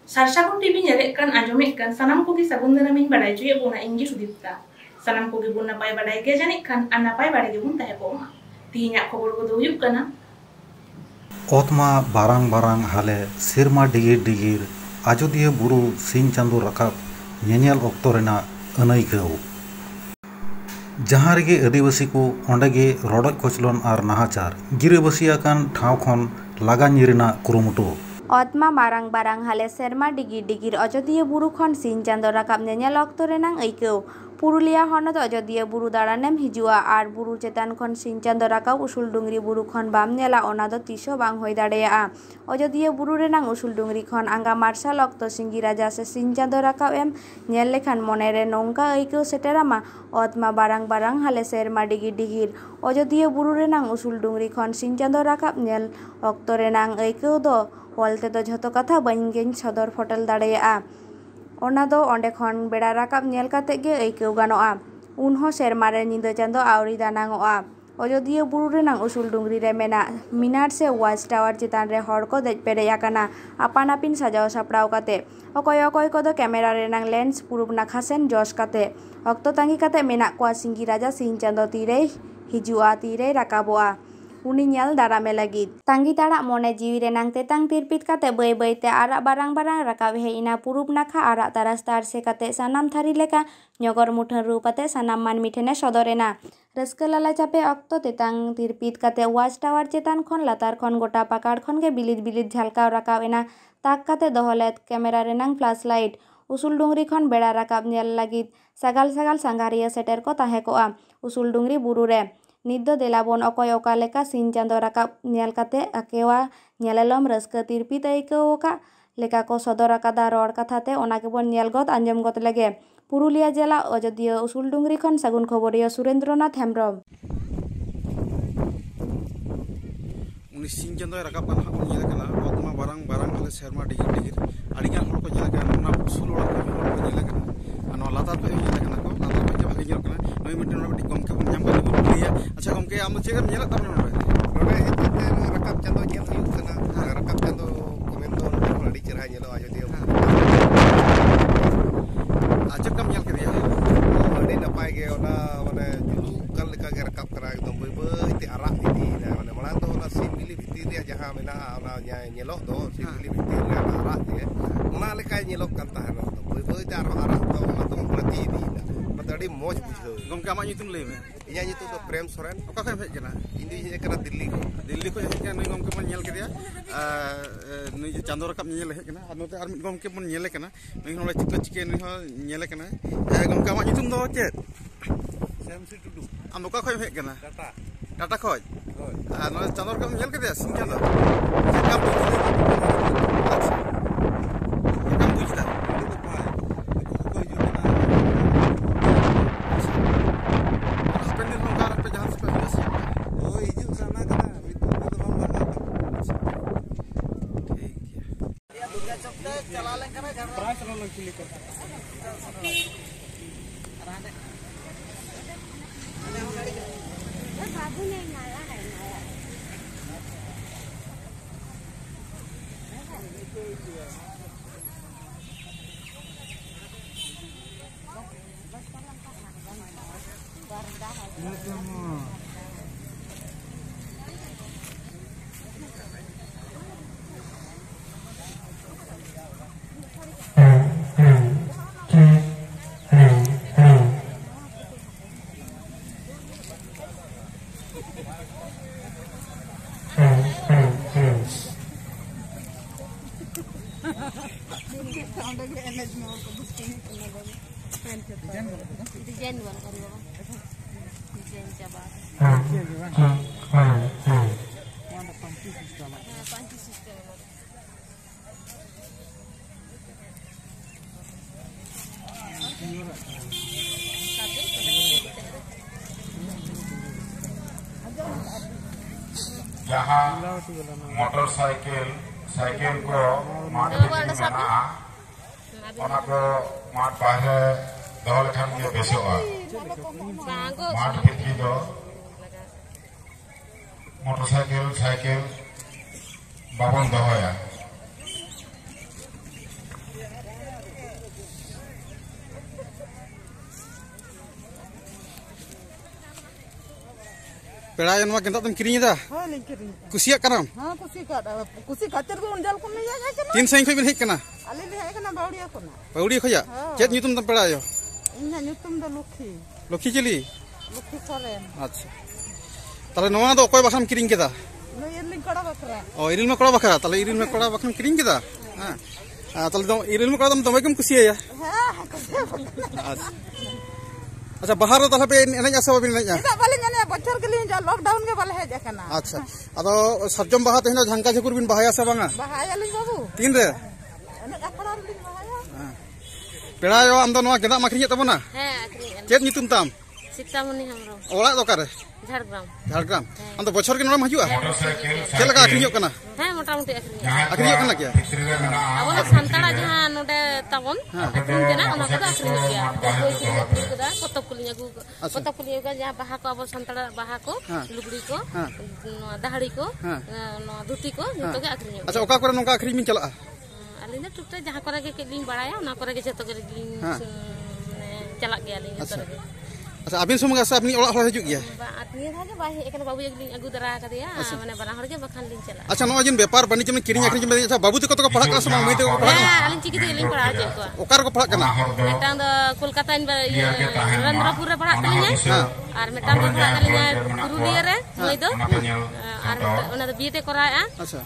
Sarsagun TV nyalekkan ajomekkan sanam kogi sagun daramin badai cuy buna ingi sudipta. Sanam kogi buna pai badai ke janikkan anapai badai ge bunta hepoma. Tinya kobor kodo uyuk kana. Otma barang-barang hale sirma digir-digir Ajodiya buru sin chandu rakap nyanyal okto rena anaikau. Jahan rege adivasi ko onde ge rodok koclon ar nahachar girabasi akan ठाव खन laga nyirina kurumutu. Otma barang-barang hale serma digir-digir Ajodiya buru khon sin chando rakap nyanyal okto renang aikau. Purulia honot Ajodiya buru daranem hijua ar buru chetan khon sin chando rakap usul dungri buru khon bam nyala ona do tiso bang hoi dareya. Ajodiya buru renang usul dungri khon angga marsal okto singgi raja se sin chando rakap em nyel lekhan monere nongka aikau seterama otma barang-barang hale serma digir-digir Ajodiya buru renang usul dungri khon sin chando rakap nyel okto renang aikau do Walte do jhoto katha bain gein sodor fotel dareya. Ona do onde khon beda rakap nyel kate ge aikeu ganoa. Unho sermare nindo chando auri danangoa. Ajodiya buru renang usul dungri re mena minar se watch tower chetan re hor ko dej pere akana apan apin sajao saprao kate. Okoy kodo kamera renang lens purup nakhasen jos kate. Okto tangi kate mena kwa singgi raja sin chando tire hijua tire rakaboa. Uni nyal darame lagid. Tangi tarak mone jiwi renang tetang tirpit kate bai-bai te arak barang-barang rakab heina purup nakha arak taras tarse kate sanam thari leka nyogor muthan rupate sanam man mithene sodorena. Raska lala chape okto tetang tirpit kate watch tower chetan khon latar khon gota pakar khon ge bilit jhalkaw rakab ena tak kate doholet kamera renang flashlight. Usul dungri khon beda rakab nyel lagid sagal sangharia seter ko tahe koa usul dungri buru re. Niddo delabon okoy oka leka sin chando rakap nyel kate akewa nyelelom raska tirpit aikeu oka leka ko sodor akada ror kathate onake bon nyel got anjom got lege. Purulia jela Ajodiya usul dungri khon sagun khoboriya Surendranath Hembrом. Uni sin chando rakap kan hak nyel kana otma barang hale serma digir adigan hor ko nyel kana ona usul orak ko nyel kana ano latar ko nyel kana ko latar ko bhagi nyel kana noi mitten ona bidi gomke bon nyam kana purulia acha gomke am chegam nyel ta nore rakap chando nyel huyuk kana rakap chando komendo adi cerah nyelo Ajodiya acha kam nyel keriya adi napai ge ona mane julu kal leka ge rakap kara ekdom bai te arak ini mane malang do ona sim bili bitir dia jaha mena ona nyelok do sim bili bitir dia arak dia ona leka nyelok kan tahan do bai te arak do ona to mati ni adi moj bujhau gomke amak nyutum lei me inya nyutum do Prem Soren oka khan hej kana indi hej kana Delhi ko hej kana noi gomke mon nyel keriya noi chando rakap nyel hej kana anote ar mid gomke mon nyel kana noi hole chike noi ho nyel kana gomke amak nyutum do chet Samsi Tudu am oka khoj hej kana Tata khoj hoi noi chando rakap nyel keriya sin chando Jahan motorcycle ko mat mena ona ko mat bahe dol khan ge besoa mat bhitri do motorcycle babon dohoya पेड़ा नवा गेंदा तुम किरिंग दा हां लिंग किरिंग कुसिया करम हां कुसी खातिर को उनजल को में जाय kana तीन सही बिन हेक kana ali le hay kana baudia kona बौड़ी खोया चेत nyutum तम पेड़ा यो इन्हा nyutum da लखी चिली soren अच्छा ताले नवा दो कोई बाखम किरिंग केदा no yerling kada bakra ओ इरिल में कोड़ा बखरा ताले इरिल में कोड़ा बाखम किरिंग केदा हां ताले दो इरिल में कोड़ा तुम तमकम कुसिया या अच्छा अच्छा बाहर ताले पे एने आसा बिन एने ida bale jane bachar ke liye ja lockdown ke bale heja kana अच्छा अदो सरजम बाहा तेना झंका झकुर बिन बहाया सा बांगा bahaya ling babu तीन रे ene akara ling bahaya पेड़ा यो आम दो नवा गेंदा माखरिया तबना हे आखरी चेत nyutum tam सीतामणि हमरो ओला दो करे झारग्राम झारग्राम हम तो बछर के नोम हजुआ मोटरसाइकिल चेल लगा आखरियो कना हाँ मोटामुटी आखरी आखरियो कना क्या अब सानताड़ा जहाँ नोडे ताबन आखरी देना ओना को आखरी गया कोई की कोदा कतक कुलिया को कतक कुलिया का जहाँ बाहा को अब सानताड़ा बाहा को लुगड़ी को दाहड़ी को धोती को जतो के आखरी अच्छा ओका करे नोका आखरी मिन चला अलिन टुकटा जहाँ करे के लिंग बाड़ाया ओना करे के जतो के लिंग चला गया लिंग जतो के अच्छा अबिन सुमगा सा अपनी ओला हजू गया आत्मीय था के बाहे एकन बाबू एक लिंग अगु दरा कदिया माने बना हर के बखान लिंग चला अच्छा नो जिन व्यापार वाणिज्य में किरिंग आखरी में अच्छा बाबू तको तो पढ़ा का समय मई तको पढ़ा अलिन चिकी ते लिंग पढ़ा जे को ओकार को पढ़ा कना मेटांग द कोलकाता नरेंद्रपुर रे पढ़ा तलिया और मेटांग पढ़ा तलिया पुरुलिया रे मई दो और ओना द बीए ते कराया अच्छा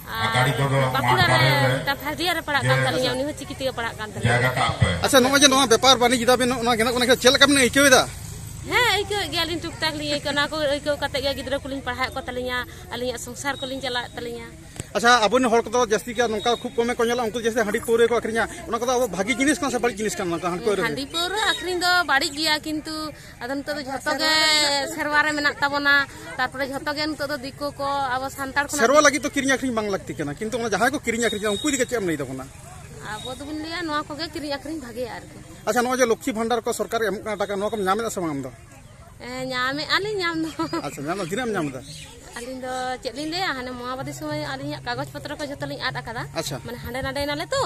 बाकुड़ा रे ता फाजिया रे पढ़ा कान तलिया उनी हो चिकी ते पढ़ा कान तलिया अच्छा नो जे नो व्यापार वाणिज्य दा बिन ओना गेना कोना चेल का बिन इकेदा हाँ इको गेलिन टुक टाक लिए ना को इको कते गे गिद्रा कुलिन पढ़ा को तलिया अलिया संसार कुलिन चला तलिया अच्छा अबन हर को जस्ती का नोका खूब कमे को नेला उनको जैसे हांडी पौरे को आखरिया ओना को अब भागी जिनिस का से बड़ी जिनिस का नोका हांडी पौरे हांडी पौरे आखरिन दो बाड़ी गया किंतु अदन तो झतो के सरवारे मेना तबना तारपरे झतो के तो दिको को अब संतार को सरवा लगी तो किरिंग आखरिन बांग लगती केना किंतु ओना जहां को किरिंग आखरिन उनको दिके चेम नहीं दबना अब तो बिन लिया नोआ को के किरिंग आखरिन भागे यार के अच्छा नो जे लक्ष्मी भंडार को सरकार एम का टाका नो को नामे दा समम दो ᱧᱟᱢᱮ ᱟᱹᱞᱤᱧ ᱧᱟᱢ ᱫᱚ अच्छा ᱧᱟᱢ ᱫᱚ ᱛᱤᱱᱟᱹᱜ ᱧᱟᱢ ᱫᱟ ᱟᱹᱞᱤᱧ ᱫᱚ ᱪᱮᱫ ᱞᱤᱧ ᱞᱟᱹᱭᱟ ᱦᱟᱱᱮ ᱢᱚᱦᱟᱵᱟᱫᱤ ᱥᱚᱢᱚᱭ ᱟᱹᱞᱤᱧᱟᱜ ᱠᱟᱜᱚᱡᱽ ᱯᱚᱛᱨᱚ ᱠᱚ ᱡᱚᱛᱚ ᱞᱤᱧ ᱟᱫ ᱟᱠᱟᱫᱟ अच्छा ᱢᱟᱱᱮ ᱦᱟᱸᱰᱮ ᱱᱟᱰᱮ ᱱᱟᱞᱮ ᱛᱚ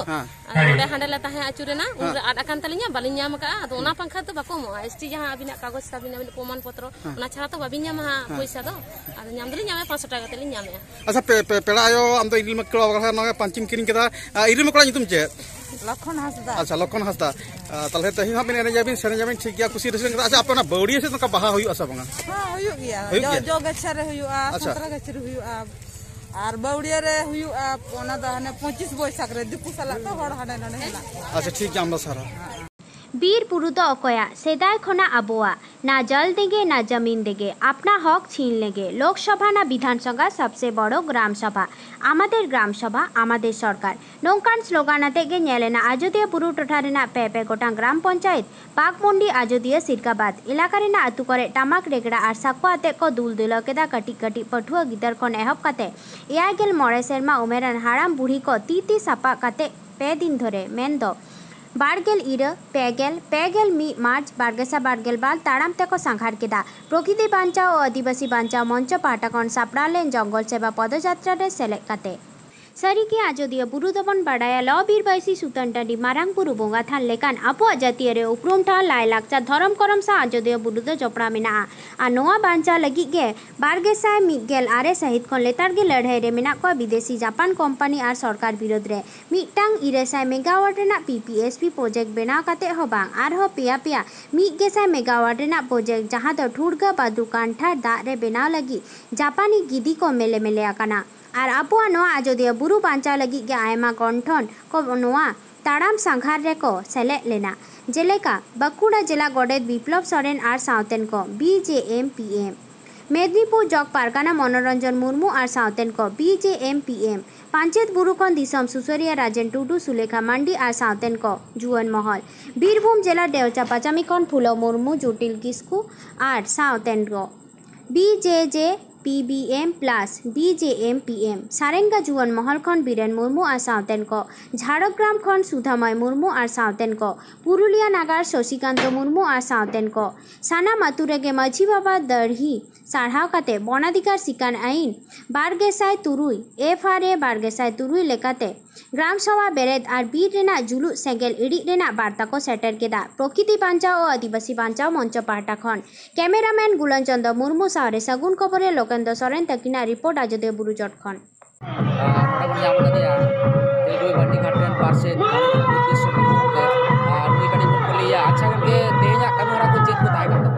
ᱚᱸᱰᱮ ᱦᱟᱸᱰᱮ ᱞᱮ ᱛᱟᱦᱮᱸ ᱟᱹᱪᱩᱨᱮᱱᱟ ᱩᱱᱨᱮ ᱟᱫ ᱟᱠᱟᱱ ᱛᱟᱹᱞᱤᱧᱟ ᱵᱟᱹᱞᱤᱧ ᱧᱟᱢ ᱟᱠᱟᱫᱼᱟ ᱟᱫᱚ ᱚᱱᱟ ᱯᱟᱝᱠᱷᱟ ᱫᱚ ᱵᱟᱠᱚ ᱮᱢᱚᱜᱼᱟ ᱮᱥᱴᱤ ᱡᱟᱦᱟᱸ ᱟᱹᱵᱤᱱᱟᱜ ᱠᱟᱜᱚᱡᱽ ᱛᱟᱹᱵᱤᱱ ᱟᱹᱵᱤᱱᱟᱜ ᱯᱨᱚᱢᱟᱱ ᱯᱚᱛᱨᱚ ᱚᱱᱟ ᱪᱷᱟᱲᱟ ᱛᱚ ᱵᱟᱹᱵᱤᱱ ᱧᱟᱢᱟ ᱯᱚᱭᱥᱟ ᱫᱚ ᱟᱫᱚ ᱧᱟᱢ ᱫᱚᱞᱤᱧ ᱧᱟᱢᱮ 500 ᱴᱟᱠᱟ ᱠᱟᱛᱮ ᱞᱤᱧ ᱧᱟᱢᱮᱜᱼᱟ अच्छा पेड़ा आयो आम तो इरिल मकड़ा वगैरह नगे पांचिम किरिंग केदा इरिल मकड़ा नितुम चे लखन हसदा अच्छा लखन हसदा तले तही हम एने जाबिन सेने जाबिन ठीक गया खुशी रसन अच्छा अपना बौड़ी से तो का बाहा हुई असा बंगा हां हुयु गया जो गछरे हुयुआ संतरा गछरे हुयुआ और बौड़िया रे हुयुआ ओना द हने 25 बैसाख रे दिकु साला तो हड़ हने नने हेला अच्छा ठीक है हम सारा बीर बुरु दो अकोया सेदाय खना अबोआ ना जल देंगे ना जमीन देंगे अपना हक छीन लेंगे लोकसभा ना विधानसभा सबसे बड़ो ग्राम सभा आमादेर ग्राम सभा आमादेर सरकार नौकान स्लोगान आते गे नेलेना आजोदिया बुरु टोठा रेना पे गोटां ग्राम पंचायत पाकमुंडी आजोदिया सिरकाबाद इलाका रेना आतु करे टामाक रेगड़ा और साको आते को दुल दुल केदा कटी कटी पठुआ गिदर खन एहब काते 9 सेरमा उमेरान हाराम बुढ़ी को ती सापा काते पे दिन धरे मेन दो बारगेल इरा पेगेल मी मार्च बारगेसा बारगेल बाल ताड़ाम तेको सांघार केदा प्रकृति बांचाओ और आदिवासी बांचाओ मंच पाटा कौन सापड़ा लेन जंगल सेवा पदयात्रा रे सेलेद काते सारी के आजोदिया बुरु दबन बाडाया ल बीर बाईसी सुतन टाडी मारांग बुरु बोंगा थान लेकान आपो जातीय रे उपरुम ठा लाय लाक्चा धरम करम सा आजोदिया बुरु द जपड़ा मेना आ नोआ बांचा लगी गे बारगेसाय मिगेल आरे सहित खन लेतार गे लड़ाई रे मेना को विदेशी जापान कंपनी और सरकार विरोध रे मिटांग 900 मेगावाट रेना पीपीएसपी प्रोजेक्ट बेनाव काते हो बांग आर हो पिया 100 मेगावाट रेना प्रोजेक्ट जहां द ठुड़गा बादु कांठा दा रे बेनाव लगी जापानी गिदी को मेले मेले आकाना और आपो नोआ आजोदिया बुरु बांचा लगी गे आयमा गंठन को नोआ ताड़ाम सांघार रे को सेले लेना जेलेका बाकुड़ा जिला गोडेत विप्लव सोरेन और साउतेन को बीजेएमपीएम मेदिनीपुर जग पारगाना मनोरंजन मुर्मू और साउतेन को बीजेएमपीएम पांचेत बुरुकन दिसम सुसरिया राजेन टुडू सुलेखा मांडी और साउतेन को जुअन महल बीरभूम जिला देवचा पाचामीकन फुलो मुर्मू जुटिल किस्कू और साउतेन को बीजेजे पीबीएम प्लस बीजेएमपीएम सारेंगा जुअन महल खन बीरेन मुर्मू और साउतेन को झाड़ग्राम खन सुधामय मुर्मू और साउतेन को पुरुलिया नागार शशिकांत मुर्मू और साउतेन को सानाम आतुरे गे माझी बाबा दरही साढ़ाव काते वनाधिकार सिकान आईन 12,003 FRA 12,003 लेकाते ग्राम सभा बेरेद और बीर रेना जुलुक सेंगेल इड़ी रेना बार्ता को सेटर केदा प्रकृति बांचाओ और आदिवासी बांचाओ मंच पाहटा खन कैमरामैन गुलन चंद्र मुर्मू सावरे सगुन खबरे लोकेंद्र सोरेन तकिना रिपोर्ट आजोदिया बुरु चट खन अच्छा गए तेजा कमरा को चेक को ताय करता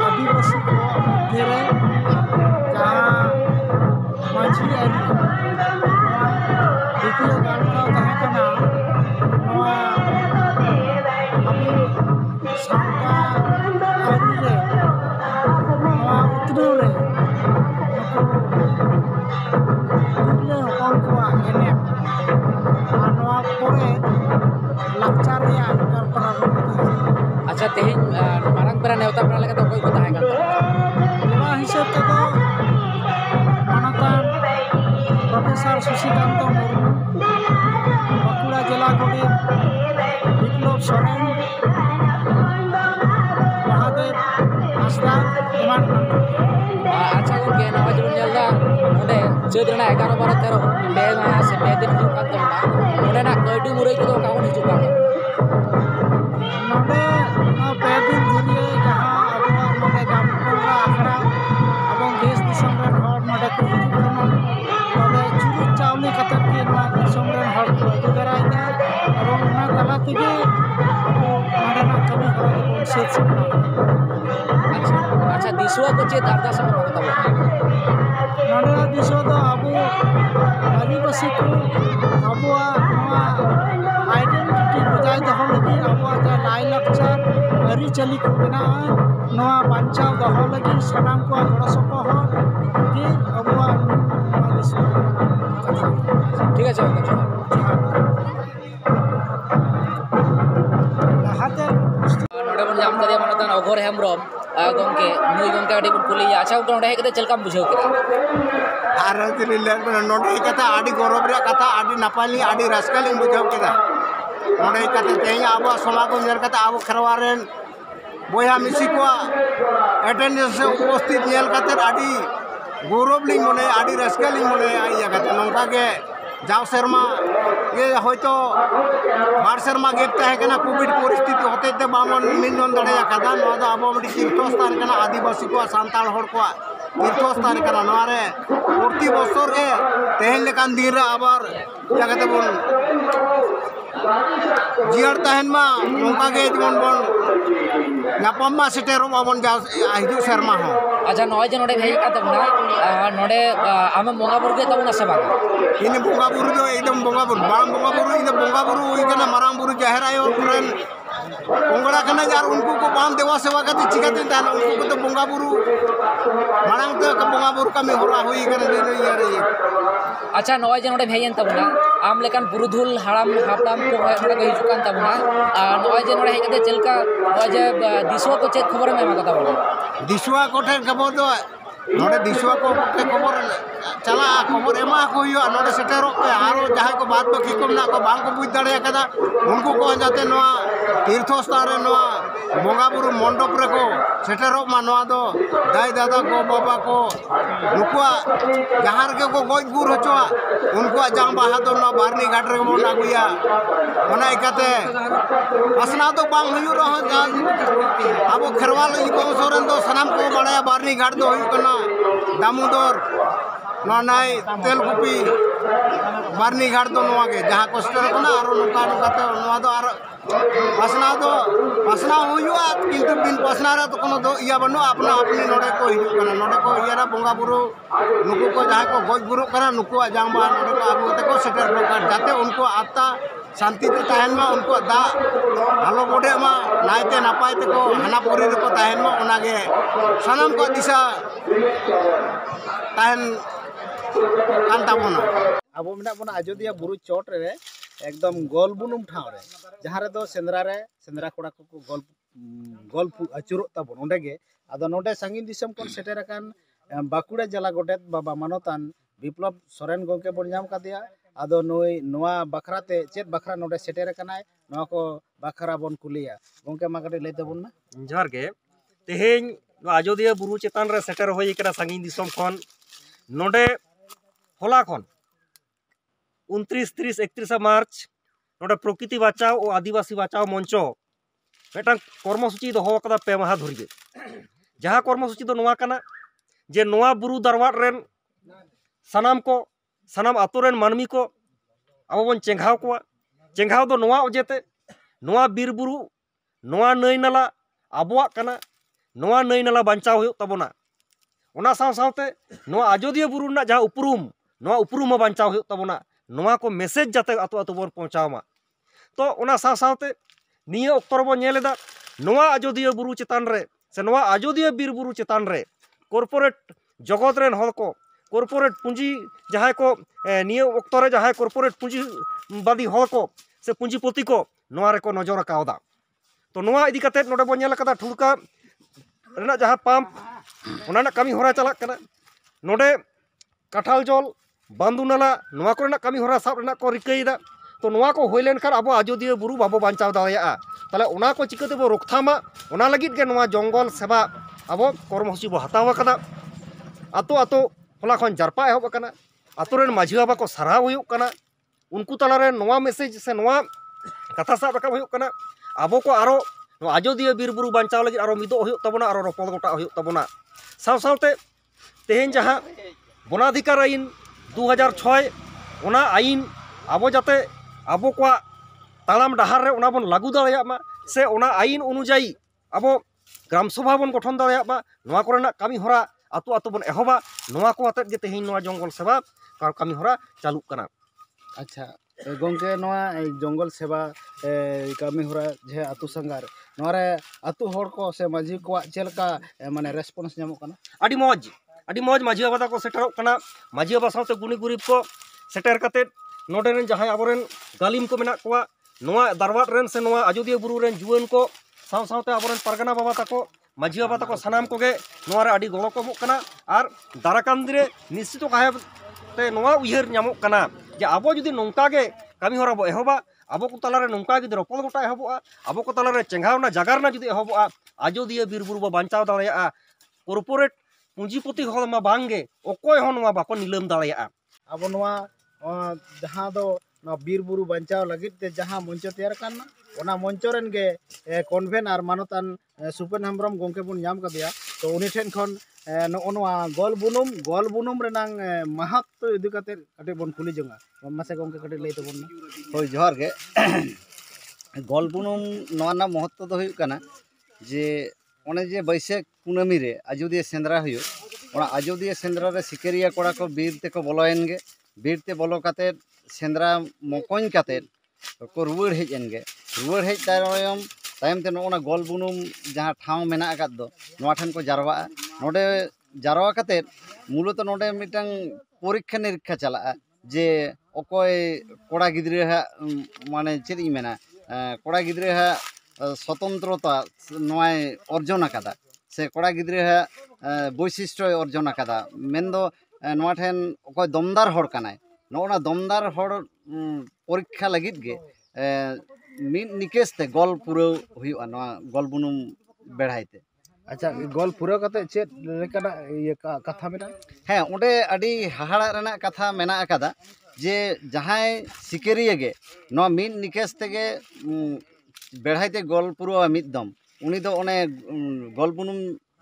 आदिवासी को मध्य जहाँ माझी द्वितीय गलमाराव तहकना सावता आरी रे उतरू रे ᱛᱤᱨᱞᱟᱹ ᱦᱚᱯᱚᱱ ᱠᱚᱣᱟᱜ ᱮᱱᱮᱢ ᱟᱨ ᱱᱚᱣᱟ ᱯᱚᱨᱮ ᱞᱟᱠᱪᱟᱨ ᱨᱮᱭᱟᱜ ᱜᱟᱞᱢᱟᱨᱟᱣ अच्छा तेज मारंग पेरा नेवता पेरा लेके तो कोई को ताहे करता ᱱᱚᱣᱟ ᱦᱤᱥᱟᱹᱵ ᱛᱮᱫᱚ ᱢᱟᱱᱚᱛᱟᱱ ᱯᱨᱚᱯᱷᱮᱥᱚᱨ ᱥᱩᱥᱤᱠᱟন্ত ᱢᱩᱨᱢᱩ ᱵᱟᱸᱠᱩᱲᱟ ᱡᱮᱞᱟ ᱜᱚᱰᱮᱛ ᱵᱤᱯᱞᱚᱵ ᱥᱚᱨᱮᱱ महादेव हांसदा एमान अच्छा गए नवा जो नेलदा ओडे चैत रेना 11 12 13 बे माह से बे दिन हिजुक कान तोना ओडेना कइडी मुरई को काउन हिजुक कान नोडे पे दिन धुरिए जहां अबवा नोडे गामपुरा आखड़ा एवं देश दिसम रेन हर नोडे को हिजुक काना तबे चुरुक चावली कतक के नोआ दिसम रेन हर को अगु दराय दा एवं ओना तला तेगे अबो नोडेना कमी हरा को सेट सकना अच्छा दिसवा को चेत अरदास में होता है नोडे दिसवा तो अबो आदिवासी को अबवा नोआ आइडेंटिटी बजाय दहो लगी अबवा जा लाई लक्चर अरी चली को बना नोआ बांचाव दहो लगी सनाम को गड़ो सपोह कि अबवा ठीक है चलो हाते नोडे बन जाम करिया मनतान अघोर हेमब्रम गंके नुई गंके आडी बन कुलिया अच्छा नोडे हेकते चलकाम बुझाव केदा आर नोडे कथा आडी गौरव रे कथा आडी नापाली आडी रास्कली बुझाव केदा नोडे कथा तेज अब समाज को नेल कथा अब खरवारेन बोया मिसी को अटेंडेंस उपस्थित नेल कथा आडी गौरव ली मने आडी रास्कली मने आइया कथा नंका के जाव शर्मा ये होयतो बार शर्मा गेट है कना कोविड परिस्थिति होते ते बामन मिनन दड़े कदा नोआ दो अब मडी तीर्थस्थान कना आदिवासी को सांताल हड़ को तीर्थस्थान कना नोआ रे प्रति बছর रे तेहन लेकान दिन रे आबार जगते बन जियार तहन मा नोका के जमन बन नापम्मा सेटेरो बाबन जा हिजु शर्मा हो अच्छा नय जे नोडे भेई काते बना नोडे आमे बोंगा बुरु के तबना सेवा ini बोंगा बुरु दो एकदम बोंगा बुरु बाम बोंगा बुरु इन बोंगा बुरु इकना मारांग बुरु जाहिर आयो फ्रेंड पोंगड़ा कना यार उनको को बाम देवा सेवा करते चिकाते तान उनको को तो बोंगा बुरु मारांग तो बोंगा बुरु का में होरा होई कना दे यार ये अच्छा नय जे नोडे भेयन तबना आम लेकान बुरुधुल हाड़ाम हापड़ाम को नोडे को हिजुकान तबना नय जे नोडे हेकते चलका नय जे दिसवा को चेक खबर में एमा कथा बोला दिसवा कोठे खबर दो नोडे दिसवा को खबर चला खबर एमा को हुआ नोडे सेटेरो पे आरो जहां को बात बाकी को ना को बांग को बुझ दड़े कदा उनको को जाते नोआ तीर्थस्थान रे नोआ बोंगा बुरु मंडप रे को सेटेरो मा नोआ दो दाई दादा को बाबा को नुकुआ जहां के को गोज गुर होचवा उनको जाम बाहा दो ना बारनी घाट रे बोना गुया ओना इकाते असना तो बांग हुयु रह अब खरवाल को सोरन दो सनाम को बड़ाया बारनी घाट दो हुयु कना दामोदर नाई तेलकुपी बारनी घाट दो नोआ के जहां कष्ट कना आरो नोका नोकाते नोआ दो आरो पासना हुआ किंतु बिन पासना रे तो कोनो दो इया बनो अपना अपनी नोडे को हिजु कना नोडे को इया रा बोंगा बुरु नुकु को जहां को गोज बुरु कना नुकु जांबा नोडे को आबु ते को सेटर लोकार जाते उनको आत्मा शांति ते तहन मा उनको दा हालो बोडे मा नायते नापाय ते को हानापुरी रे को तहन मा ओनागे सनम को दिशा तहन कांता बोना अब मेना बना अयोध्या बुरु चोट रे एकदम गोल बुनुम ठाव रे जहां रे दो सेंद्रा कोड़ा को गोल अचुरो तबन ओंडे गे आदो नोडे संगीन दिसम कोन सेटेर कान बाकुड़ा जिला गोटेत बाबा मानोतान विप्लव सोरेन गोंके बन नाम कादिया आदो नोई नोआ बखराते चेत बखरा नोडे सेटेर कानाय नोआ को बखरा बन कुलिया गोंके मागटे लैते बन ना जोहार गे तेहेन आजोदिया बुरु चेतान रे सेटर होई करा सांगिन दिसम खन नोडे होला खन 29, 30, 31 मार्च नोडे प्रकृति बचाओ और आदिवासी बचाओ मंचो मेटांग कर्मसूची दोहो कदा पे माहा धरिए जहाँ कर्मसूची दो नोआ कना जे नोआ बुरु दरबार रेन सनाम को सनाम आतो रेन मानमी को अब बन चेंघाव को चेंघाव दो नोआ ओजेते नोआ बीर बुरु नोआ नई नाला आबोआ कना नोआ नई नाला बांचाव हुयो तबोना ओना साव सावते नोआ आजोदिया बुरु ना जहाँ उपरूम नोआ उपरूम बांचाव हुयो तबोना नोआ को मेसेज जाते आतो आतो बन पहुंचावमा तो ओना साव सावते निया अक्तर बन नेलेदा नोआ आजोदिया बुरु चेतान रे से नोआ आजोदिया बीर बुरु चेतान रे कॉर्पोरेट जगत रेन हर को कॉर्पोरेट पूंजी जहाँ को निया अक्तर जहाँ कॉर्पोरेट पूंजीबादी हर को से पूंजीपति को नोआ रे को नजर कावदा तो नोआ इदी कते नोडे बन नेल कदा ठुड़का रेना जहाँ पंप ओना कमी होरा चलाक कना नोडे काठाल जल बांदु नाला नोआ कोरेना कमी होरा साब रेना को रिकैदा तो नोआ को होय लेन खान अब आजोदिया बुरु बाबो बांचाव दाड़ेया ताले ओना को चिकाते बो रोकथामा ओना लगित के नोआ जंगल सेवा अब कर्मसूची बो हताव कदा आतो आतो होला खन जारपा एहब कना आतो रेन माझी बाबा को साराव हुयुक कना उनको तलारे नोआ मेसेज से नोआ कथा साब रकाब हुयुक कना अब को आरो आजोदिया बीर बुरु बांचाव लगित आरो मिदो हुयुक तबोना आरो रपद गोटा हुयुक तबोना साव सावते तेहेन जहाँ वनाधिकार आईन 2006 ओना आईन अब जाते अब को तालाम डहार रे ओना बन लागू दाड़ेयामा से ओना आईन अनुयायी अब ग्राम सभा बन गठन दाड़ेयामा नोआ कोरेना कमी होरा आतो आतो बन एहबा नोआ को आते जे तेहेन नोआ जंगल सेवा कमी होरा चालू कना। अच्छा गोंके नोआ जंगल सेवा कमी होरा जे आतु संगार नोआ रे आतु होड़ को से माझी को चेलका माने रेस्पॉन्स ᱧᱟᱢᱚᱜ कना अडी मौज माझी बाबा को सेटरों कना माझी बाबा साथे गुनी गुरीब को सेटर कते नोडे रेन जहां आबोरेन गालिम को मेना कोआ नोआ दरबार रेन से नोआ आजोदिया बुरु रेन जुवन को साव सावते आबोरेन परगना बाबा ताको माझी बाबा ताको सनाम कोगे नोआ रे अडी गलो को एमोग कना आर दाराकाम दिरे निश्चित काहे ते नोआ उयहर ᱧᱟᱢᱚᱜ कना जे आबो जुदी नोंका गे कमी होरा बो एहबा आबो को तालारे नोंका गे रपल गोटा एहबोआ आबो को तालारे चेंघावना जागारना जुदी एहबोआ आजोदिया बीर बुरु बो बांचाव दाड़ेया कॉर्पोरेट पूंजीपति हल मा बांगे अकोय हो नोआ बाको निलम दाड़ेया अब नोआ जहाँ दो बीर बुरु बांचाव लगित ते जहाँ मंच तैयार करना ओना मंच रेन गे कन्वेन और मानतान सुपेन हेम्ब्रम गोंके बुन नाम कदिया तो उनी ठेन खन नोआ गोल बुनुम रेनांग महत्व इदि कते कटे बन कुली जंगा मासे गोंके कटे लई तबन होय जोहार गे गोल बुनुम नोआ ना महत्व दो हुयुक कना जे ओने जे बैसाख कुनामी रे आजोदिया सेंद्रा हुयो ओना आजोदिया सेंद्रा रे सिकेरिया कोड़ा को बीर ते को बोलोएन गे बीर ते बोलो काते सेंद्रा मकोñ काते को रुवाड़ हेज एन गे रुवाड़ हेज तायम ते नोना गोल बुनुम जहाँ ठाव मेना आकाद दो नोआ ठन को जारवा नोडे जारवा काते मूलत नोडे मिटांग परीक्षा निरीक्षा चला जे अकोय कोड़ा गिद्रे हा माने चेद इ मेना कोड़ा गिद्रे हा स्वतंत्रता नोय अर्जन आकादा से कोड़ा गिद्रे हा वैशिष्ट्य अर्जन आकादा मेनदो नोआ ठेन अकोय दमदार हड़ कानाय नोना दमदार हड़ परीक्षा लगित गे मिद निकेशते गोल पुराव हुयुआ नोआ गोल बुनुम बेढ़ाइते। अच्छा गोल पुराव कते चेद लेकाना ये कथा मेना हाँ ओंडे अडी हाहाड़ा रेना कथा मेना आकादा जे जहाय सिकेरिया गे नोआ मिद निकेश तेगे बेढ़ाइते गोल पुराव मिददम उनी दो ओने गोल बुनुम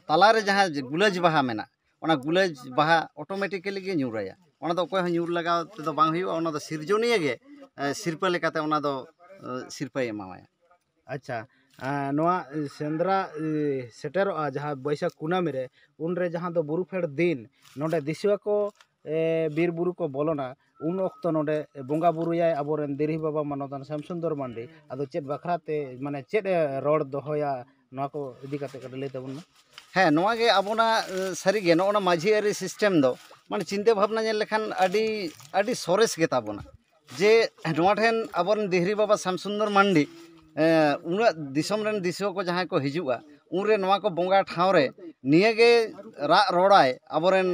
तालारे जहाँ गुलाज बाहा मेना ओना गुलाज बाहा ऑटोमेटिकली गे ᱧᱩᱨᱟᱭᱟ ओना दो कोय ᱧᱩᱨ लगाव ते दो बांग हुयुआ ओना दो सिरजोनिया गे सिरपा लेकाते ओना दो सिरपाय एमावाया। अच्छा नोआ सेंद्रा सेटेरोआ जहाँ बैसाख कुनामी रे उनरे जहाँ दो बुरु फेड़ दिन नोडे दिसुआ को बीर बुरु को बोलोना उन वक्त नोडे बोंगा बुरुया आबोरेन देरी बाबा मानोदान श्यामसुंदर मांडी आदो चेद बखराते माने चेद रोड दोहोया नोआ को इदी काते कटे लई तबन हाँ नोआ गे आबोना सारिगे नोना माझियारी सिस्टेम दो माने चिंता भावना नेल लेखान अडी सोरेस गे ताबोना जे नोआ ठेन आबोरेन देहरी बाबा श्यामसुंदर मांडी उना दिसम रेन दिसुआ को जहाँ को हिजुआ उनरे नोआ को बोंगा ठाव रे नियगे रा रोड़ाय आबोरेन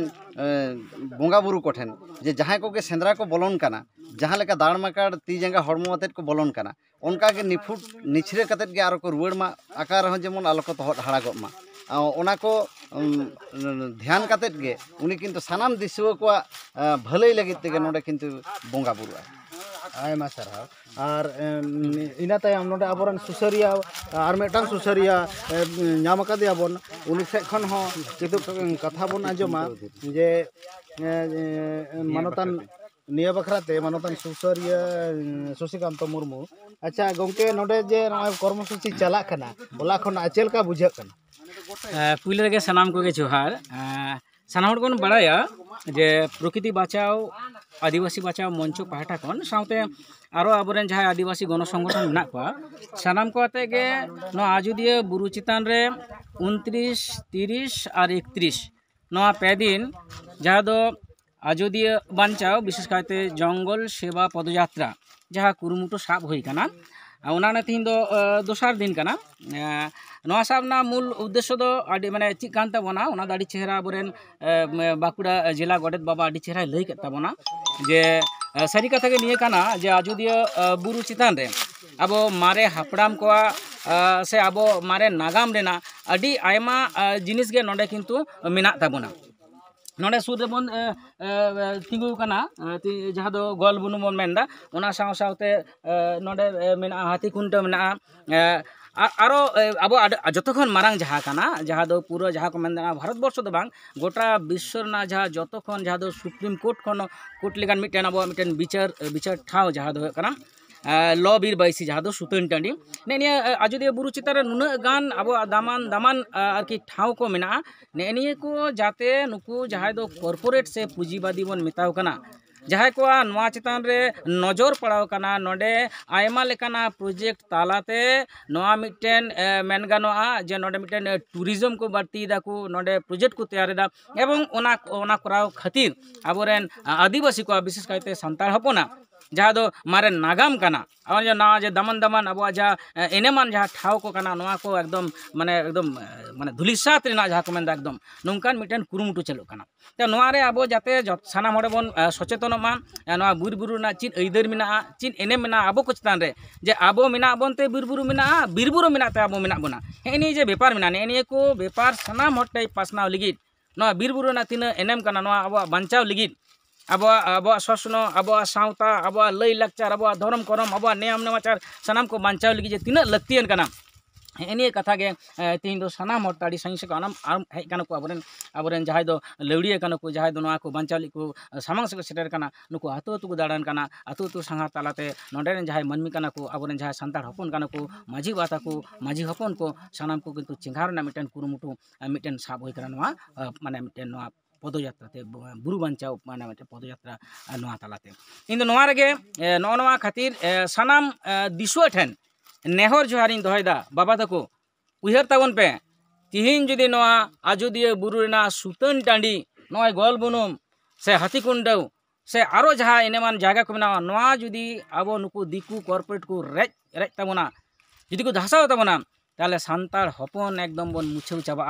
बोंगा बुरु को ठेन जे जहाँ को के सेंद्रा को बोलोन कना जहाँ लेका दाड़माकाड़ ती जंगा हड़मो अतेत को बोलोन कना उनका के निफुट निछरे कतेत गे आरो को रुवाड़ मा आकार हो जेमन आलो को तोहट हाड़ा गमा ओना को ध्यान कातेत गे उनी किन्तु सानाम दिसुआ को भलाई लगित तेगे नोडे किन्तु बोंगा बुरुआ आयमा सारहाव और इना तायम नोडे आबोरन सुसरिया और मेटांग सुसरिया नाम कादिया बोन उनी से खन हो कितु कथा बोन आजमा जे मानतान निया बखराते मानतान सुसरिया शशिकांत मुर्मू अच्छा गंके नोडे जे कर्मसूची चला कना ओला खन अचेल का बुझा कना पुइले गे सनाम को गे जोहार सानाम को बड़ाया जे प्रकृति बचाओ आदिवासी बचाओ मंच पाहटा खन साउते आरो आबोरेन जहां आदिवासी गण संगठन मेना को सानाम को आते गे नो आजोदिया बुरु चितान रे 29, 30 और 31 नोआ पे दिन जहां दो आजोदिया बांचाओ विशेष कायते जंगल सेवा पदयात्रा जहां कुरुमुटो साब होई कना उनाने तीन दो दोसार दिन कना नोआ साबना मूल उद्देश्य दो आदि माने चिक कान ताबोना उना दाडी चेहरा आबोरेन बाकुड़ा जिला गडेत बाबा आदि चेहरा लई केत ताबोना जे सारी कथा के निये कना जे आजोदिया बुरु चितान रे आबो मारे हापड़ाम को से आबो मारे नागाम रेना आदि आयमा जिनिस गे नोडे किन्तु मेना ताबोना नोडे सुर बन तिंगु कना जहां दो गोल बुनु मन मेंदा उना साव सावते नोडे मेना हाथी कुंटा मेना आरो अब जतखन मारांग जहां कना जहां दो पूरा जहां को मेंदा भारत वर्ष दो बांग गोटा विश्व ना जहां जतखन जहां दो सुप्रीम कोर्ट खन कोर्ट लेगान मिटेन अब मिटेन विचार ठाव जहां दो कना लॉ बीर बाईसी जहां दो सुतन टांडी ने आजोदिया बुरु चितार नुना गान अब दामान आरकी ठाव को मेना ने को जाते नुकु जहां दो कॉर्पोरेट से पुंजीवादी बन मिताव कना जहां को नवा चितान रे नजर पड़ाव कना नोडे आयमा लेकाना प्रोजेक्ट तालाते नवा मिटेन मेन गानोआ जे नोडे मिटेन टूरिज्म को बढ़ती दाकू नोडे प्रोजेक्ट को तैयार दा एवं ओना कराव खातिर आबोरेन आदिवासी को विशेष कायते संताल हपना जहाँ दो मारे नागाम कना और जो ना जे दमन अब जहाँ एनेमान जहाँ ठाव को कना नवा को एकदम माने धुलिसात रेना जहाँ को मेंदा एकदम नोंकान मिटेन कुरुमुटु चलो कना तो नवा रे अब जाते सानाम हड़े बन सचेतन मा नवा बुर बुरु ना चिन ऐदर मेना चिन एने मेना अब को चितान रे जे अब मेना बन ते बुर बुरु मेना ते अब मेना बना हेनी जे बेपार मेना ने को बेपार सानाम हटे पासनाव लिगित नवा बिर बुरु ना तिना एनेम कना नवा अब बांचाव लिगित अब शोषण अब सावता अब लई लाक्चार अब धर्म करम अब नियम नेमाचार सानाम को बांचाव लगी तीना लक्तियन कना हेनी कथा गे तीन दो सानाम हर ताड़ी सही से कानम हेज काना को आबोरेन जहां दो लौड़िया काना को जहां दो नवा को बांचाव को सामांग से सेटर काना नुको आतो को दाड़ान काना आतो संगा तालाते नोडेन जहां मनमी काना को आबोरेन जहां संतार हपन काना को माझी बाता को माझी हपन को सानाम को किंतु चिंगार ना मिटेन कुरुमुटु मिटेन साब होई काना नवा माने मिटेन नवा पदयात्रा ते बुरु बांचाव माने मिटेन पदयात्रा नवा तालाते इन नवा रेगे नवा खातिर सानाम दिसुआ ठेन नेहर जोहारिन दोहयदा बाबा तको उहर ताबन पे तिहिन जुदी नवा आजोदिया बुरु रेना सुतन टांडी नय गोल बुनुम से हाथीकुंडव से आरो जहां एनेमान जायगा को मेना नवा जुदी आबो नुकु दिकु कॉर्पोरेट को रेज ताबना जुदी को धासाव ताबना ताले सांतार हपन एकदम बन मुछाव चाबा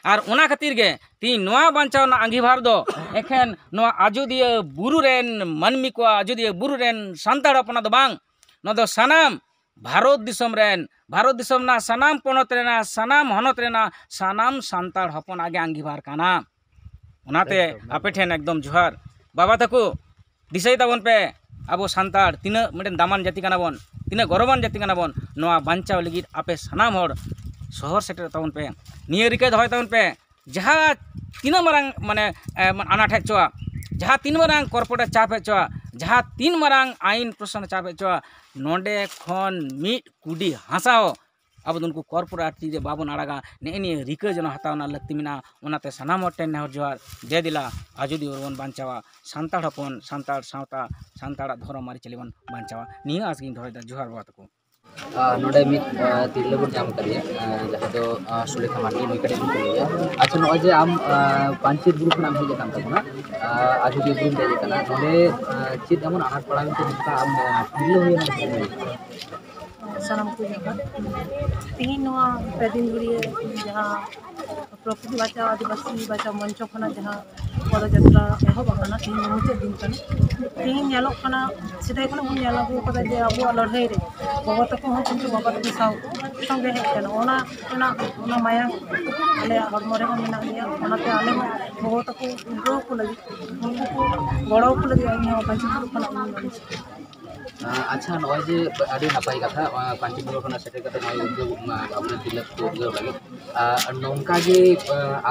और ओना खातिर गे ती नवा बांचाव ना अंगीभार दो एखेन नवा आजोदिया बुरु रेन मानमी को आजोदिया बुरु रेन सांतार हपना दो बांग न दो सानाम भारत दिसम ना सानाम पनत रेना सानाम हनत रेना सानाम सांतार हपन आगे अंगीभार काना ओनाते आपे ठेन एकदम जोहार बाबा तको दिसाई ताबन पे आबो सांतार तीना मिटेन दामान जाति काना बन तीना गौरवान जाति काना बन नवा बांचाव लगी आपे सानाम हर शहर सेटर ताबन पे निया रिका दहय ताबन पे जहां तीना मारांग माने आनाट हेचवा जहां तीन मारांग कॉर्पोरेट चाप हेचवा जहां तीन मारांग आईन प्रश्न चाप हेचवा नोडे खन मिट कुडी हासाओ अब उनको कॉर्पोरेट रे बाबन आड़ागा ने रिका जन हतावना लगती मिना ओनाते सानाम हटेन नेहर जोहार जय दिला आजोदी ओरबन बांचावा सांताड़ हपन सांताड़ सावता सांताड़ धर्म मारी चलीबन बांचावा निया आसगिन धरदा जोहार बात को नोडे मिट तिरलेबुर जाम करिया जहां दो सुलेखा माटी नुई कटे को लिया अच्छा नो जे आम पांचीर बुरु खना हेज कान तबना आजोदी बुरु दे कना नोडे चित एमन आनाट पड़ा मिते आम तिरले होय सानाम को तीन पेदिन गुड़िए जहाँ प्रकृति बचाओ आदिवासी बचाओ मंच खना जहाँ पदयात्रा एहब आकाना तीन मुचाद दिन कना तीन नेलोग कना सिदाय खन बन नेला को कदा जे अब लड़ाई रे बाबा तको हो किंतु बाबा तको संगे हेज कना ओना माया आले हड़मो रे मेना गया ओनाते आले बाबा तको गो को लगी उनको को गड़ो को लगी आनी हो पांची बुरु कना अच्छा नॉय जे अड़ी नपाई कथा पांची बुरु कना सेटे कते नॉय उद्योग अपने तिलक को उद्योग लगे नौका जे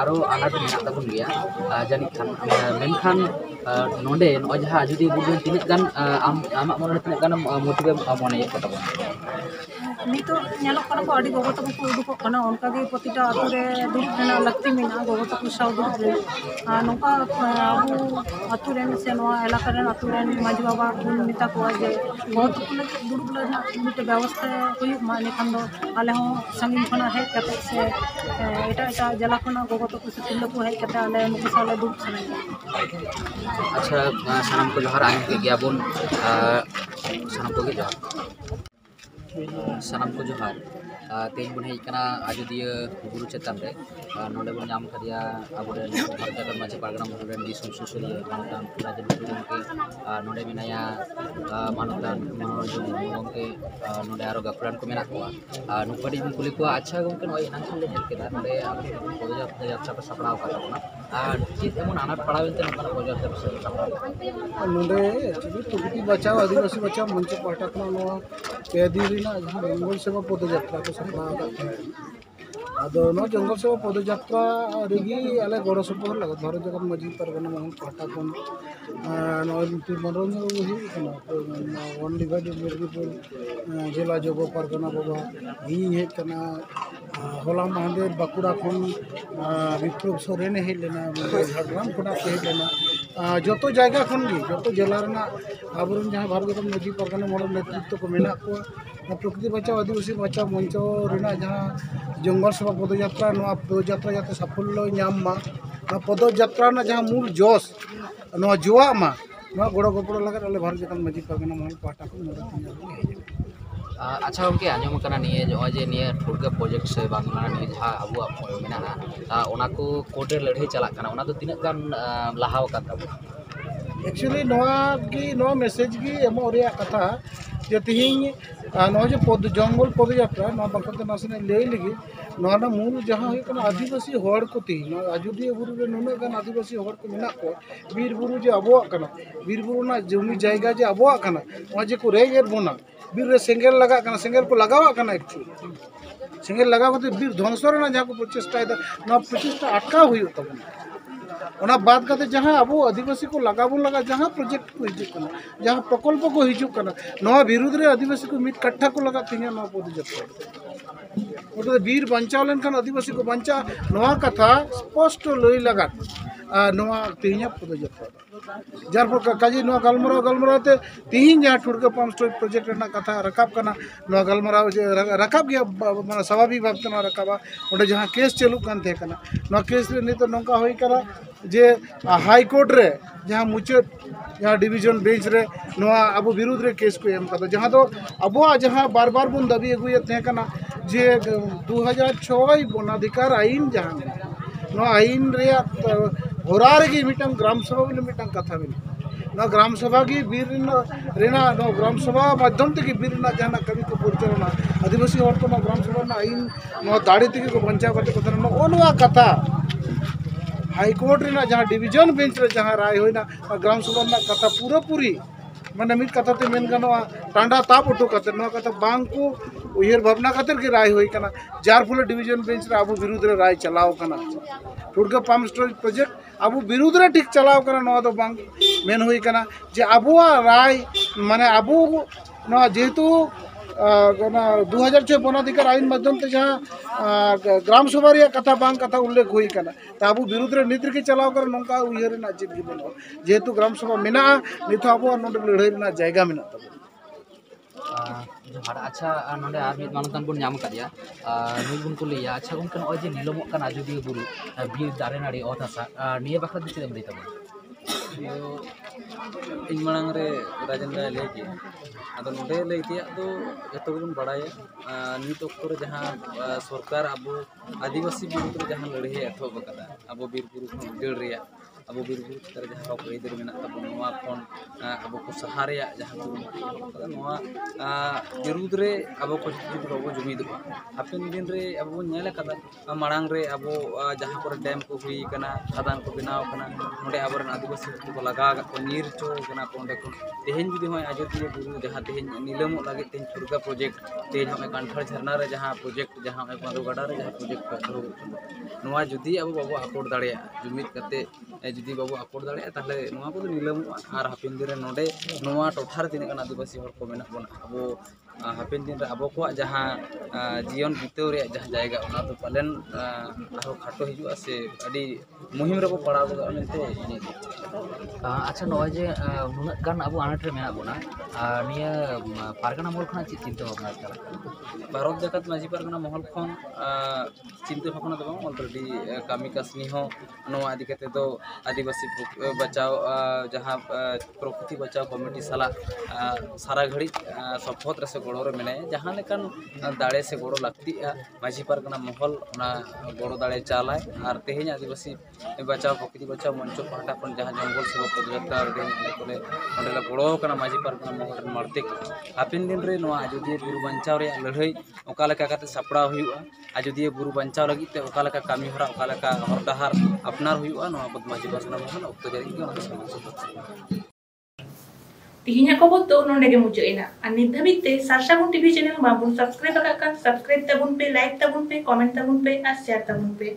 आरो आनाट मेना तबन गया जानि खान मेनखान नोंडे नॉय जहां आजोदी बुरु तिनक गान आम मन तिनक गान मोटिवे मने को तबन नितो नेलो कना को अड़ी बाबा तको को उडुको कना उनका गे प्रतिटा आतु रे दुड़ रेना लगती मेना बाबा तको साउ दुड़ रे नौका आबू आतु रे से नवा इलाका रे आतु रे माजी बाबा उन मिता को जे बहुत को दुड़ लेना मिटे व्यवस्था कोई माने खान दो आले हो संगिन खना है कते से एटा जला खना बाबा तको से तिल को है कते आले नुको साले दुड़ छने अच्छा सनम को जोहार आइन के गया बोन सनम को के जोहार सनम को जोहार तेज बन हेकना आजोदिया बुरु चेतान रे नोडे बन नाम करिया आबोरे भारत माझी पारगना मोहन दिसम सुसुलिया मानतान राजन के नोडे मेनाया मानतान मनोरंजन गंके नोडे आरो गाकुरान को मेना को नुपडी बन कुली को अच्छा गंके नोय नाखल ले हेलकेदा नोडे आबो पदयात्रा पे सपड़ाव काटना चीज एमन आनाट पड़ावेते नोकना पदयात्रा पे सपड़ाव नोडे एक्चुअली प्रकृति बचाओ आदिवासी बचाओ मंच पाटा को नोवा पेदीरिना जहां जंगल सेवा पदयात्रा को सपड़ा आदो नो जंगल सेवा पदयात्रा रेगी आले गड़ सपोहर लगा भारत जगत माजी परगना मोहन पाटा को नो मनोरंजन हुई कना वन डिवाइडेड मेदिनीपुर जिला जोगो परगना बाबा ही हे कना होला महादेव बाकुड़ा खन विप्लव सोरेन हे लेना झारग्राम खुना हे लेना जतो जायगा खन गी जतो जिला रेना आबरन जहां भारत जगत माजी परगना मोहन नेतृत्व को मेना को प्रकृति बचाओ आदिवासी बचाओ मंच रेना जहां जंगल सेवा पदयात्रा नवा पदयात्रा जाते सफल नाम मा पदयात्रा ना जहां मूल जोश नवा जुआ मा नवा गड़ो गपड़ो लगा आले भारत जगत माजी परगना मोहन पाटा को अच्छा उनके आंजम कना निये जो जे निये ठुरगा प्रोजेक्ट से बांगला निये जहां अबो मेना ओना को कोडे लड़ाई चला कना ओना तो तिनक गान लाहाव का तब एक्चुअली नवा की नवा मैसेज की एमो रिया कथा जे तिहिं नवा जो जंगल पदयात्रा नवा बखते नासने ले लगी नवा ना मूल जहां है कना आदिवासी होड़ को तिहिं नवा आजुदी बुरु रे नुने गान आदिवासी होड़ को मेना को बीर बुरु जे अबो कना बीर बुरु ना जमी जायगा जे अबो कना वा जे को रेगर बोना बीर रे सेंगेल लगा कना सेंगेल को लगावा कना एक्चुअली सेंगेल लगा को बीर ध्वंसर ना जहां को प्रचेष्टा ना प्रचेष्टा अटका हुई तब ओना बात करते जहां अबो आदिवासी को लगाबो लगा जहां प्रोजेक्ट को हिजु कना जहां प्रकल्प को हिजु कना नवा विरुद्ध रे आदिवासी को मिट कट्ठा को लगा तिया नवा पदयात्रा ओतो वीर बंचाव लेनखान आदिवासी को बंचा नवा कथा स्पष्ट लई लगा नवा तिया पदयात्रा जार पर काजी नवा गलमराव ते तिहिं जहां ठुड़का पंप स्टोरेज प्रोजेक्ट ना कथा रकाब कना नवा गलमराव रकाब गया माने स्वाभाविक भाव ते नवा रकाबा ओडे जहां केस चलू कान थे कना नवा केस रे नितो नंका होई करा जे हाई कोर्ट रे जहां मुचाद जहां डिवीजन बेंच रे नवा अब विरुद्ध रे केस को एम कदा जहां तो अब जहां बार बार बन दाबी अगुए थे कना जे 2006 वनाधिकार आईन जहां नवा आईन रे होरा रे मिटन ग्राम सभा बोले मिटन कथा बिन ना ग्राम सभा की बीर रेना नो ग्राम सभा माध्यम ते की बीर ना जहां कवि को परिचालना आदिवासी होड़ को ना ग्राम सभा ना आईन नो दाड़ी ते को बंचा करते कथा नो ओनवा कथा हाईकोर्ट रे ना जहां डिवीजन बेंच रे जहां राय होइना ग्राम सभा ना कथा पूरा पूरी माने मिट कथा ते मेन गनवा टांडा ताप उठो कते नो कथा बांग को उयर भावना खातिर की राय होई कना जार फुल डिवीजन बेंच रे अब विरुद्ध रे राय चलाव कना ठुड़का पंप स्टोरेज प्रोजेक्ट अब विरुद्ध रे ठीक चलाव कना नो तो बांग मेन होई कना जे अबुआ राय माने अबु नो जेतु 2006 वनाधिकार आईन माध्यम ते जहां ग्राम सभा रे कथा बांग कथा उल्लेख हुई कना ताबु विरुद्ध रे नीति के चलाव कर नंका उयर ना चित गिबन जेतु ग्राम सभा मेना नितो अबो नोडे लड़ाई ना जायगा मेना तब जोहार अच्छा नोडे आर मित मानतान बन नाम करिया नुई बन को लिया अच्छा गन ओय जे नीलमो कन आजुदिया बुरु बीर दारे नाड़ी ओथासा निये बाखरा दिते देम दैता इन मांग रे राजेंद्र ले के अदो नोडे लेतिया तो जतो बन बड़ाया नित ओक्तो रे जहां सरकार अब आदिवासी विरुद्ध रे जहां लड़ाई एथोब कदा अब बीर बुरु खन डेड़ रिया abo birburu tare jaha hok eider menak tabon noa kon abo ko sahare jaha ko noa birud re abo ko judi abo jumid hapen din re abo nyela kada marang re abo jaha kore dam ko hui kana khadan ko binaw kana onde aboran adivasi ko laga ko nir cho kana ko onde ko tehen judi hoy ajodiya buru jaha tehen nilamok lagi tehen surga project tehen hoy kanthar jharna re jaha project jaha hoy bando gada re jaha project ko noa judi abo babu akord dare jumid kate judi babu akord dare tahle noa ko nilamok ar hapen din re node noa tothar tin kana adivasi hor ko menak bona abo hapen din re abo ko jaha jion bitew re jaha jayga ona to palen aro khato hiju ase adi muhim re ko padaw ga mente ini अच्छा नॉय जे नुनाग गान अब आनाट रे मेना बोना निया पारगना मोल खना चिंता भावना करा भारत जगत माझी पारगना महल खन चिंता भावना दबा ऑलरेडी कामी कासनी हो नवा आदि कते दो आदिवासी बचाओ जहां प्रकृति बचाओ कमिटी साला सारा घड़ी सपोर्ट रे से गोड़ो रे मेने जहां लेकन दाड़े से गोड़ो लगती माझी पारगना महल ना गोड़ो दाड़े चालाय आर तेहेन आदिवासी बचाओ प्रकृति बचाओ मंच पाटा पण जहां जंगल से पदयात्रा रे कोले ओंडेला गोड़ो कना माझी पारगना महल मारते हापिन दिन रे नवा आजोदिया बुरु बंचाव रे लड़ाई ओका लेका काते सपड़ाव हुआ आजोदिया बुरु बंचाव लगी ते ओका लेका कामी हरा ओका लेका हर डहार अपनार हुआ नवा बद माझी पारगना महल ओक्तो जरी के ओना समाज Tihinya kobot do nonde ge mujo ina. Ani dhabit te Sarsagun TV channel babun subscribe kan subscribe tabun pe like tabun pe comment tabun pe share tabun pe.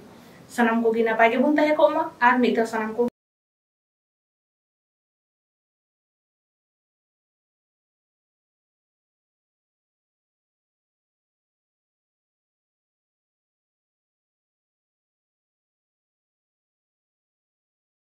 Sanam ko gina page bun tahe ko ma ar mita sanam ko